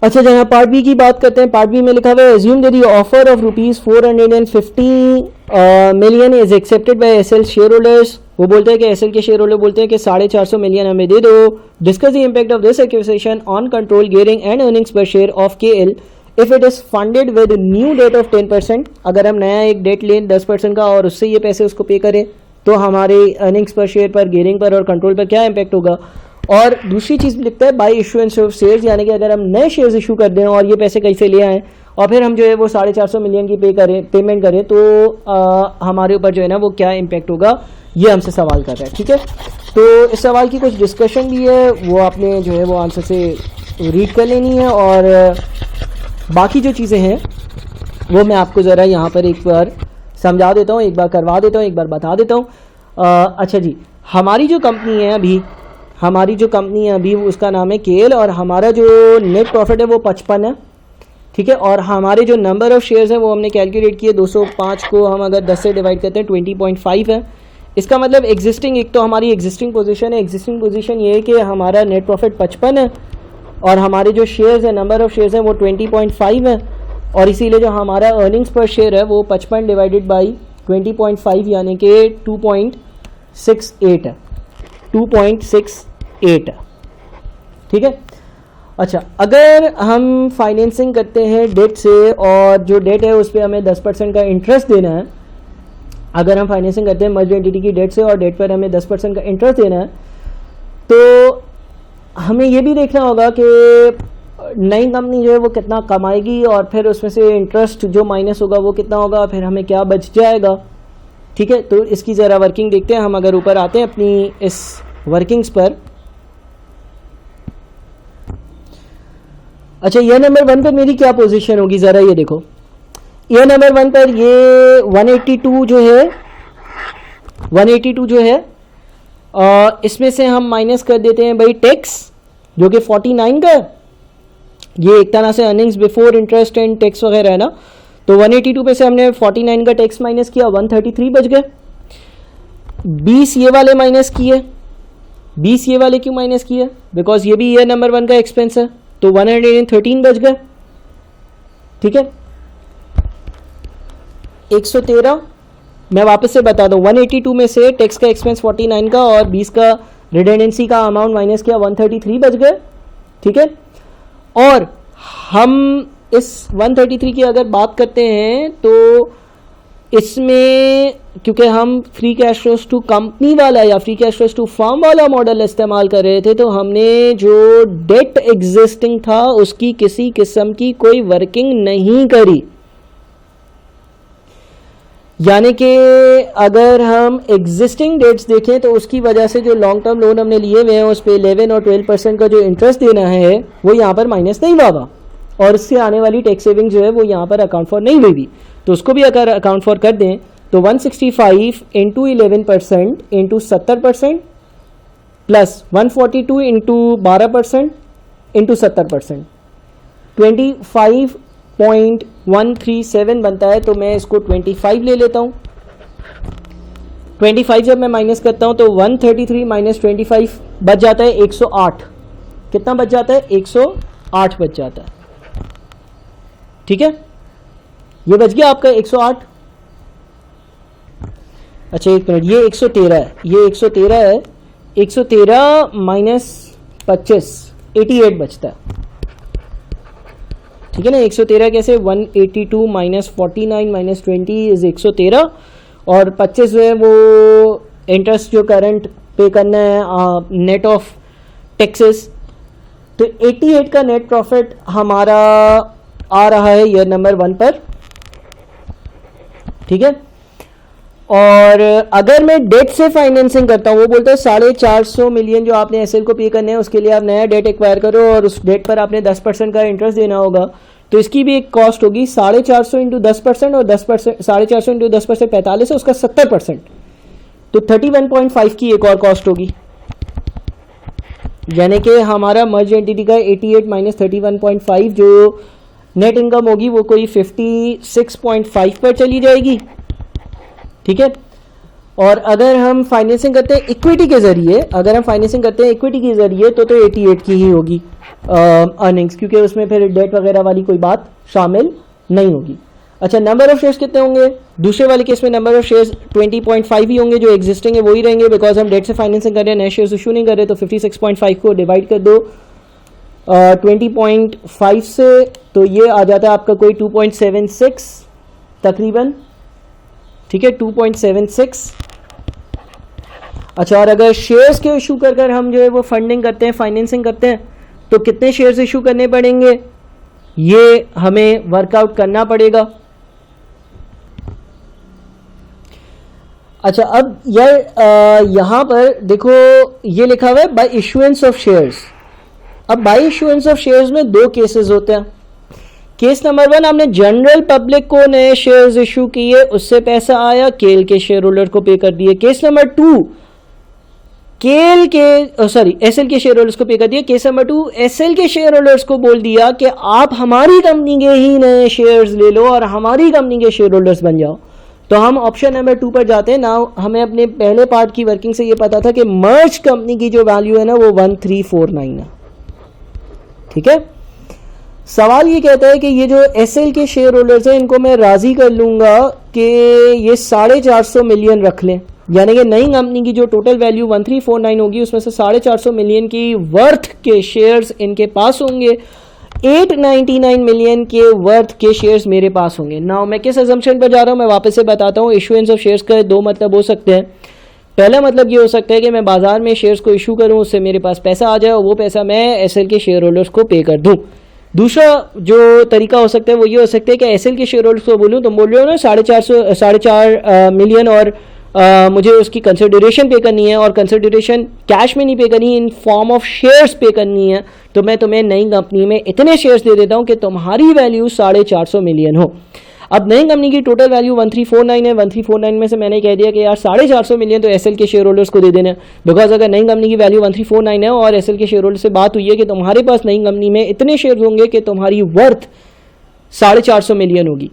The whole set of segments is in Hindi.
अच्छा जहाँ पार्ट बी की बात करते हैं, पार्ट बी में लिखा हुआ है assume that the offer of ₹450 million is accepted by SL share holders. वो बोलते हैं कि एसएल के शेयर होल्डर बोलते हैं कि 450 मिलियन हमें दे दो। Discuss the impact of this acquisition on control gearing and earnings per share of KL if it is funded with new debt of 10%। अगर हम नया एक डेट लें 10% का और उससे ये पैसे उसको पे करें तो हमारे अर्निंग्स पर शेयर पर, गियरिंग पर और कंट्रोल पर क्या इम्पैक्ट होगा। और दूसरी चीज़ लिखता है बाई इशुएंस ऑफ शेयर्स, यानी कि अगर हम नए शेयर्स इशू कर दें और ये पैसे कैसे ले आएँ और फिर हम जो है वो 450 मिलियन की पेमेंट करें तो हमारे ऊपर जो है ना वो क्या इम्पैक्ट होगा, ये हमसे सवाल कर रहा है। ठीक है, तो इस सवाल की कुछ डिस्कशन भी है, वो आपने जो है वो आंसर से रीड कर लेनी है और बाकी जो चीज़ें हैं वो मैं आपको ज़रा यहाँ पर एक बार समझा देता हूँ, एक बार करवा देता हूँ, एक बार बता देता हूँ। अच्छा जी, हमारी जो कंपनी है अभी उसका नाम है केएल और हमारा जो नेट प्रॉफिट है वो 55 है। ठीक है, और हमारे जो नंबर ऑफ़ शेयर्स हैं वो हमने कैलकुलेट किए 205 को हम अगर 10 से डिवाइड करते हैं 20.5 है। इसका मतलब एग्जिस्टिंग, एक तो हमारी एग्जिस्टिंग पोजीशन है, एग्जिस्टिंग पोजीशन ये है कि हमारा नेट प्रॉफिट 55 है और हमारे जो शेयर्स हैं, नंबर ऑफ़ शेयर्स हैं वो 20.5 है और इसीलिए जो हमारा अर्निंग्स पर शेयर है वो 55 डिवाइडेड बाई 20.5 यानी कि 2.68 है, 2.68 है। ठीक है, अच्छा अगर हम फाइनेंसिंग करते हैं डेट से और जो डेट है उस पर हमें 10% का इंटरेस्ट देना है, अगर हम फाइनेंसिंग करते हैं मर्ज एंटिटी की डेट से और डेट पर हमें 10% का इंटरेस्ट देना है तो हमें ये भी देखना होगा कि नई कंपनी जो है वो कितना कमाएगी और फिर उसमें से इंटरेस्ट जो माइनस होगा वो कितना होगा, फिर हमें क्या बच जाएगा। ठीक है, तो इसकी ज़रा वर्किंग देखते हैं। हम अगर ऊपर आते हैं अपनी इस वर्किंग्स पर, अच्छा ईयर नंबर 1 पर मेरी क्या पोजीशन होगी ज़रा ये देखो। ईयर नंबर 1 पर ये 182 जो है इसमें से हम माइनस कर देते हैं भाई टैक्स जो कि 49 का है। ये एक तरह से earnings before interest and tax वगैरह है ना, तो 182 पे से हमने 49 का टैक्स माइनस किया, 133 बच गए। 20 ये वाले माइनस किए, 20 ये वाले क्यों माइनस किए, बिकॉज ये भी ईयर नंबर 1 का एक्सपेंस है, तो 113 बच गए। ठीक है, 113 मैं वापस से बता दूं, 182 में से टैक्स का एक्सपेंस 49 का और 20 का रिडेंडेंसी का अमाउंट माइनस किया, 133 बच गए। ठीक है, और हम इस 133 की अगर बात करते हैं तो इसमें क्योंकि हम free cash flows to company वाला या free cash flows to firm वाला मॉडल इस्तेमाल कर रहे थे, तो हमने जो डेट एग्जिस्टिंग था उसकी किसी किस्म की कोई वर्किंग नहीं करी। यानी कि अगर हम एग्जिस्टिंग डेट्स देखें तो उसकी वजह से जो लॉन्ग टर्म लोन हमने लिए हुए हैं उस पर 11 और 12% का जो इंटरेस्ट देना है वो यहाँ पर माइनस नहीं हुआ और उससे आने वाली टैक्स सेविंग जो है वो यहाँ पर अकाउंट फॉर नहीं हुई, तो उसको भी अगर अकाउंट फॉर कर दें तो 165 into 11% into 70% plus 142 into 12% into 70% 25.137 बनता है। तो मैं इसको 25 ले लेता हूँ। 25 जब मैं माइनस करता हूँ तो 133 माइनस 25 बच जाता है 108। कितना बच जाता है? 108 बच जाता है। ठीक है, ये बच गया आपका 108। अच्छा एक मिनट, ये 113 है, ये 113 है, 113 माइनस 25 88 बचता है। ठीक है ना, 113 कैसे, 182 माइनस 49 माइनस 20 इज 113 और 25 जो है वो इंटरेस्ट जो करंट पे करना है नेट ऑफ टैक्सेस, तो 88 का नेट प्रॉफिट हमारा आ रहा है ईयर नंबर 1 पर। ठीक है, और अगर मैं डेट से फाइनेंसिंग करता हूँ, वो बोलता है 450 मिलियन जो आपने एसएल को पे करने हैं उसके लिए आप नया डेट एक्वायर करो और उस डेट पर आपने 10% का इंटरेस्ट देना होगा, तो इसकी भी एक कॉस्ट होगी 450 इंटू 10% और 10% 450 इंटू 10% 45 है, उसका 70%, तो 31.5 की एक और कॉस्ट होगी। यानी कि हमारा मर्ज एंटिटी का 88 माइनस 31.5 जो नेट इनकम होगी वो कोई 56.5 पर चली जाएगी। ठीक है, और अगर हम फाइनेंसिंग करते हैं इक्विटी के ज़रिए, अगर हम फाइनेंसिंग करते हैं इक्विटी के ज़रिए तो 88 की ही होगी अर्निंग्स, क्योंकि उसमें फिर डेट वगैरह वाली कोई बात शामिल नहीं होगी। अच्छा, नंबर ऑफ शेयर्स कितने होंगे? दूसरे वाले केस में नंबर ऑफ शेयर्स 20.5 ही होंगे, जो एग्जिस्टिंग है वही रहेंगे, बिकॉज हम डेट से फाइनेंसिंग कर रहे हैं, नए शेयर्स इशू नहीं कर रहे। तो 56.5 को डिवाइड कर दो 20.5 से, तो ये आ जाता है आपका कोई 2.76 तकरीबन, ठीक है, 2.76। अच्छा, और अगर शेयर्स के इशू कर हम जो है वो फंडिंग करते हैं, फाइनेंसिंग करते हैं, तो कितने शेयर्स इशू करने पड़ेंगे ये हमें वर्कआउट करना पड़ेगा। अच्छा, अब यार यहां पर देखो ये लिखा हुआ है बाय इशुएंस ऑफ शेयर्स। अब बाय इशुएंस ऑफ शेयर्स में दो केसेस होते हैं। केस नंबर 1, आपने जनरल पब्लिक को नए शेयर्स इशू किए, उससे पैसा आया, केल के शेयर होल्डर को पे कर दिए। केस नंबर 2, केल के एसएल के शेयर होल्डर्स को पे कर दिया। केस नंबर 2, एसएल के शेयर होल्डर्स को बोल दिया कि आप हमारी कंपनी के ही नए शेयर्स ले लो और हमारी कंपनी के शेयर होल्डर्स बन जाओ। तो हम ऑप्शन नंबर 2 पर जाते हैं ना। हमें अपने पहले पार्ट की वर्किंग से ये पता था कि मर्ज कंपनी की जो वैल्यू है ना वो 1349 है, ठीक है। सवाल ये कहता है कि ये जो एसएल के शेयर होल्डर्स हैं इनको मैं राजी कर लूंगा कि ये 450 मिलियन रख लें, यानी कि नई कंपनी की जो टोटल वैल्यू 1349 होगी उसमें से 450 मिलियन की वर्थ के शेयर्स इनके पास होंगे, 899 मिलियन के वर्थ के शेयर्स मेरे पास होंगे। नाउ मैं किस अजम्पशन पर जा रहा हूं, मैं वापस से बताता हूं। इशुएंस ऑफ शेयर्स का दो मतलब हो सकते हैं। पहला मतलब ये हो सकता है कि मैं बाजार में शेयर्स को इशू करूं, उससे मेरे पास पैसा आ जाए और वो पैसा मैं एसएल के शेयर होल्डर्स को पे कर दूं। दूसरा जो तरीका हो सकता है वो ये हो सकता है कि एसएल के शेयर होल्डर्स को बोलूं, तुम बोल रहे हो ना 4.5 मिलियन और मुझे उसकी कंसिडरेशन पे करनी है, और कंसिडरेशन कैश में नहीं पे करनी, इन फॉर्म ऑफ शेयर्स पे करनी है, तो मैं तुम्हें नई कंपनी में इतने शेयर्स दे देता हूं कि तुम्हारी वैल्यू 450 मिलियन हो। अब नई कंपनी की टोटल वैल्यू 1349 है। 1349 में से मैंने कह दिया कि यार 450 मिलियन तो एसएल के शेयर होल्डर्स को दे देना, बिकॉज अगर नई कंपनी की वैल्यू 1349 है और एसएल के शेयर होल्डर से बात हुई है कि तुम्हारे पास नई कंपनी में इतने शेयर होंगे कि तुम्हारी वर्थ 450 मिलियन होगी,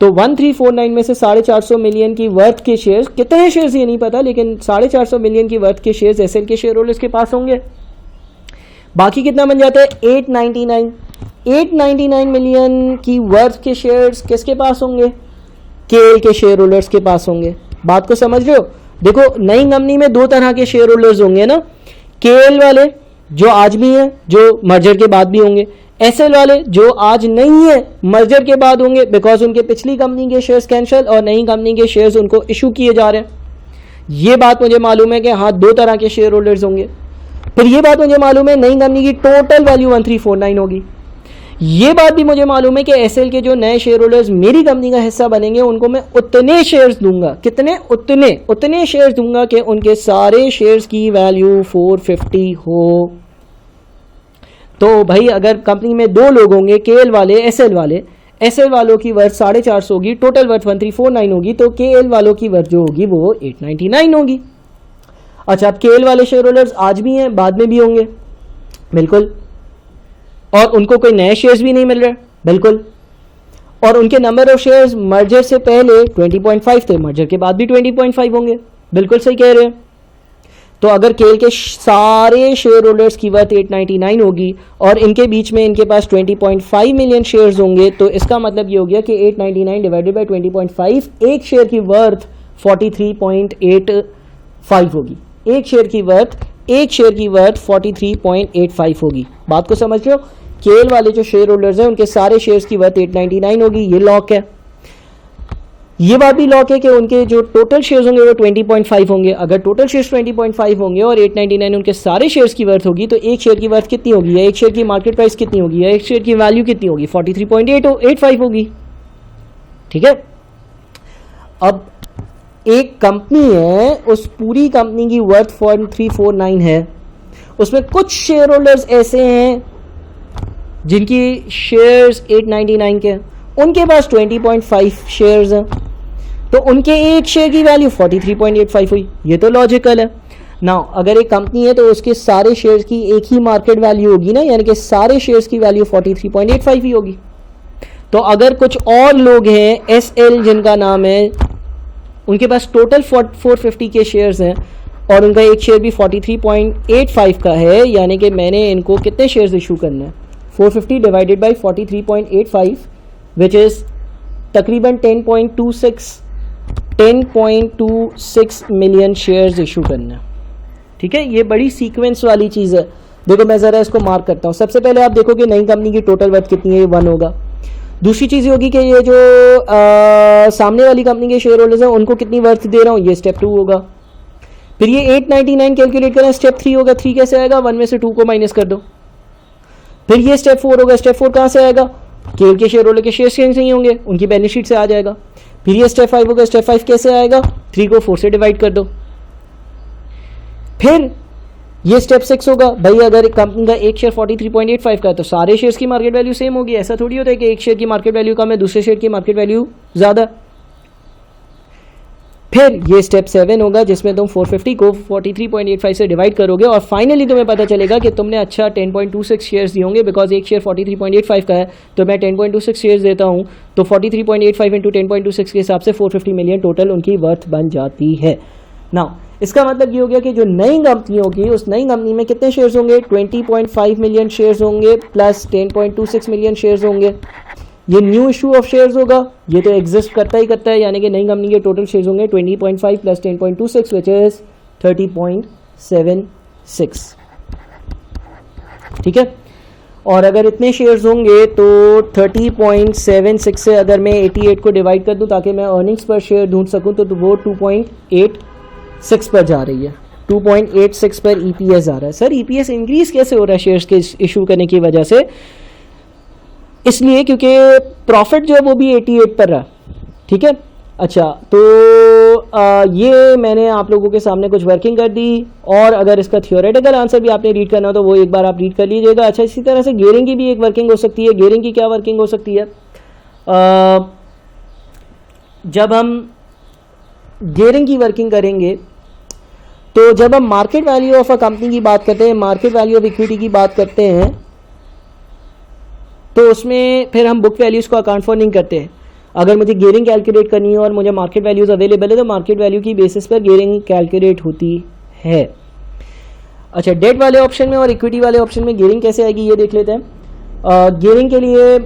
तो 1349 में से 450 मिलियन की वर्थ के शेयर्स, कितने शेयर्स ये नहीं पता, लेकिन 450 मिलियन की वर्थ के शेयर्स एसएल के शेयर होल्डर्स के पास होंगे। बाकी कितना बन जाता है 899 मिलियन की वर्थ के शेयर्स किसके पास होंगे, केएल के शेयर होल्डर्स के पास होंगे। बात को समझ रहे हो? देखो नई कंपनी में दो तरह के शेयर होल्डर्स होंगे ना, केएल वाले जो आज भी हैं, जो मर्जर के बाद भी होंगे, एसएल वाले जो आज नहीं है मर्जर के बाद होंगे, बिकॉज उनके पिछली कंपनी के शेयर्स कैंसिल और नई कंपनी के शेयर्स उनको इशू किए जा रहे हैं। ये बात मुझे मालूम है कि हाँ दो तरह के शेयर होल्डर्स होंगे। फिर ये बात मुझे मालूम है नई कंपनी की टोटल वैल्यू 1349 होगी। ये बात भी मुझे मालूम है कि एसएल के जो नए शेयर होल्डर्स मेरी कंपनी का हिस्सा बनेंगे उनको मैं उतने शेयर्स दूंगा, कितने, उतने शेयर्स दूंगा कि उनके सारे शेयर्स की वैल्यू 450 हो। तो भाई अगर कंपनी में दो लोग होंगे, केएल वाले, एसएल वाले, एसएल वालों की वर्थ 450 होगी, टोटल वर्थ 1349 होगी, तो केएल वालों की वर्थ जो होगी वो 899 होगी। अच्छा, अब केएल वाले शेयर होल्डर्स आज भी हैं, बाद में भी होंगे, बिल्कुल, और उनको कोई नए शेयर्स भी नहीं मिल रहे, बिल्कुल, और उनके नंबर ऑफ शेयर्स मर्जर से पहले 20.5 थे, मर्जर के बाद भी 20.5 होंगे, बिल्कुल सही कह रहे हैं। तो अगर केएल के सारे शेयर होल्डर्स की वर्थ 899 होगी और इनके बीच में इनके पास 20.5 मिलियन शेयर्स होंगे, तो इसका मतलब ये हो गया कि 899 डिवाइडेड बाय 20.5, एक शेयर की वर्थ 43.85 होगी। एक शेयर की वर्थ 43.85 होगी। बात को समझ रहे हो? केएल वाले जो शेयर होल्डर्स हैं उनके सारे शेयर्स की वर्थ 899 होगी, ये लॉक है। ये बात भी लॉक है कि उनके जो टोटल शेयर्स होंगे वो 20.5 होंगे। अगर टोटल शेयर्स 20.5 होंगे और 899 उनके सारे शेयर्स की वर्थ होगी, तो एक शेयर की वर्थ कितनी होगी, या एक शेयर की मार्केट प्राइस कितनी होगी, या एक शेयर की वैल्यू कितनी होगी, 43.85 होगी, ठीक है। अब एक कंपनी है, उस पूरी कंपनी की वर्थ 1349 है, उसमें कुछ शेयर होल्डर्स ऐसे हैं जिनकी शेयर्स 899 के, उनके पास 20.5 शेयर्स हैं, तो उनके एक शेयर की वैल्यू 43.85 हुई। ये तो लॉजिकल है ना। अगर एक कंपनी है तो उसके सारे शेयर्स की एक ही मार्केट वैल्यू होगी ना, यानी कि सारे शेयर्स की वैल्यू 43.85 ही होगी। तो अगर कुछ और लोग हैं एसएल जिनका नाम है, उनके पास टोटल 450 के शेयर्स हैं और उनका एक शेयर भी 43.85 का है, यानी कि मैंने इनको कितने शेयर्स इशू करने हैं, 450 डिवाइडेड बाई 43.85 विच इज़ तकरीबन 10.26 मिलियन शेयर्स इशू करने हैं। ठीक है, ये बड़ी सीक्वेंस वाली चीज़ है। देखो मैं ज़रा इसको मार्क करता हूँ। सबसे पहले आप देखो कि नई कंपनी की टोटल वर्थ कितनी है, ये 1 होगा। दूसरी चीज़ ये होगी कि ये जो सामने वाली कंपनी के शेयर होल्डर्स हैं उनको कितनी वर्थ दे रहा हूँ, ये स्टेप 2 होगा। फिर ये 899 कैलकुलेट करना, स्टेप 3 होगा। 3 कैसे आएगा, 1 में से 2 को माइनस कर दो। फिर ये स्टेप 4 होगा। स्टेप 4 कहाँ से आएगा, केएल के शेयर होल्डर के शेयर कहीं से ही होंगे, उनकी बैलेंस शीट से आ जाएगा। फिर ये स्टेप 5 होगा। स्टेप 5 कैसे आएगा, 3 को 4 से डिवाइड कर दो। फिर ये स्टेप 6 होगा। भाई अगर कंपनी का एक शेयर 43.85 का है तो सारे शेयर्स की मार्केट वैल्यू सेम होगी। ऐसा थोड़ी होता है कि एक शेयर की मार्केट वैल्यू कम है, दूसरे शेयर की मार्केट वैल्यू ज़्यादा। फिर ये स्टेप 7 होगा जिसमें तुम 450 को 43.85 से डिवाइड करोगे और फाइनली तुम्हें पता चलेगा कि तुमने अच्छा 10.26 शेयर्स दिए होंगे, बिकॉज एक शेयर 43.85 का है तो मैं 10.26 शेयर्स देता हूँ, तो 43.85 इंटू 10.26 के हिसाब से 450 मिलियन टोटल उनकी वर्थ बन जाती है। नाउ इसका मतलब ये हो गया कि जो नई कंपनी होगी उस नई कंपनी में कितने शेयर्स होंगे, 20.5 मिलियन शेयर्स होंगे प्लस 10.26 मिलियन शेयर्स होंगे। ये न्यू इशू ऑफ शेयर्स होगा, ये तो एग्जिस्ट करता ही करता है, यानी कि नई कंपनी के टोटल शेयर्स होंगे 20.5 प्लस 10.26 विच इज 30.76। ठीक है, और अगर इतने शेयर्स होंगे तो 30.76 से अगर मैं 88 को डिवाइड कर दूं ताकि मैं अर्निंग्स पर शेयर ढूंढ सकूं तो वो 2.86 पर जा रही है। 2.86 पर ईपीएस आ रहा है। सर ईपीएस इंक्रीज कैसे हो रहा है शेयर्स के इशू करने की वजह से? इसलिए क्योंकि प्रॉफिट जो है वो भी 88 पर रहा। ठीक है, अच्छा तो ये मैंने आप लोगों के सामने कुछ वर्किंग कर दी, और अगर इसका थियोरेटिकल आंसर भी आपने रीड करना हो तो वो एक बार आप रीड कर लीजिएगा। अच्छा, इसी तरह से गियरिंग की भी एक वर्किंग हो सकती है। गियरिंग की क्या वर्किंग हो सकती है, जब हम गियरिंग की वर्किंग करेंगे तो जब हम market value of a company की बात करते हैं, मार्केट वैल्यू ऑफ इक्विटी की बात करते हैं, तो उसमें फिर हम बुक वैल्यूज़ को अकाउंट फॉर नहीं करते हैं। अगर मुझे गियरिंग कैलकुलेट करनी है और मुझे मार्केट वैल्यूज़ अवेलेबल है तो मार्केट वैल्यू की बेसिस पर गियरिंग कैलकुलेट होती है। अच्छा, डेट वाले ऑप्शन में और इक्विटी वाले ऑप्शन में गियरिंग कैसे आएगी ये देख लेते हैं। गियरिंग के लिए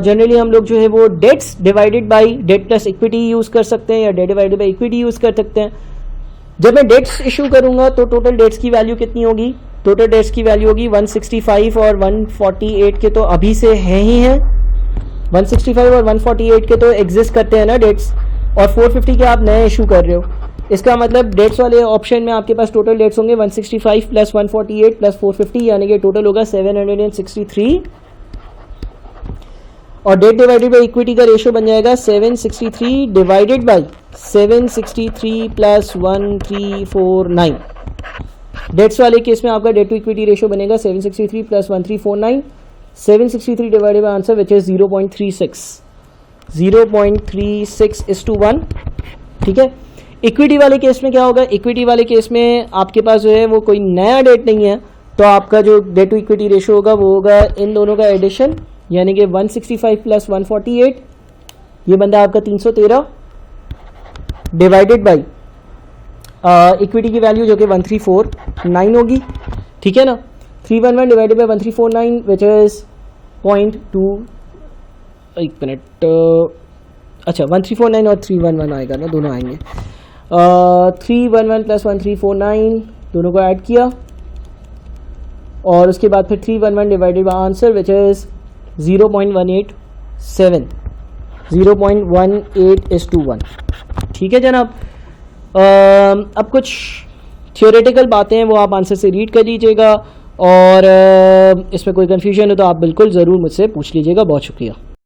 जनरली हम लोग जो है वो debts divided by debt plus equity use कर सकते हैं या debt divided by equity use कर सकते हैं। जब मैं डेट्स इशू करूंगा तो टोटल डेट्स की वैल्यू कितनी होगी, टोटल डेट्स की वैल्यू होगी 165 और 148 के तो अभी से हैं ही हैं, 165 और 148 के तो एग्जिस्ट करते हैं ना डेट्स, और 450 के आप नए इशू कर रहे हो। इसका मतलब डेट्स वाले ऑप्शन में आपके पास टोटल डेट्स होंगे 165 प्लस 148 प्लस 450, यानी कि टोटल होगा 763, और डेट डिवाइडेड बाई इक्विटी का रेशियो बन जाएगा 763 डिवाइडेड बाई 763 प्लस 1349। डेट्स वाले केस में आपका डेट टू इक्विटी रेशियो बनेगा 763 plus 1349, 763 divided by answer which is 0.36:1। ठीक है, इक्विटी वाले केस में क्या होगा, इक्विटी वाले केस में आपके पास जो है वो कोई नया डेट नहीं है, तो आपका जो डेट टू इक्विटी रेशियो होगा वो होगा इन दोनों का एडिशन, यानी कि 165 प्लस 148, ये बंदा आपका 313 डिवाइडेड बाई इक्विटी की वैल्यू जो कि 1349 होगी। ठीक है ना, 311 डिवाइडेड बाई 1349 विच इज 0.2, एक मिनट, अच्छा 1349 और 311 आएगा ना, दोनों आएंगे। 311 प्लस 1349 दोनों को ऐड किया और उसके बाद फिर 311 divided by answer which is 0.187, 0.18:1। ठीक है जनाब, अब कुछ थियोरेटिकल बातें हैं वो आप आंसर से रीड कर लीजिएगा, और इसमें कोई कन्फ्यूजन हो तो आप बिल्कुल ज़रूर मुझसे पूछ लीजिएगा। बहुत शुक्रिया।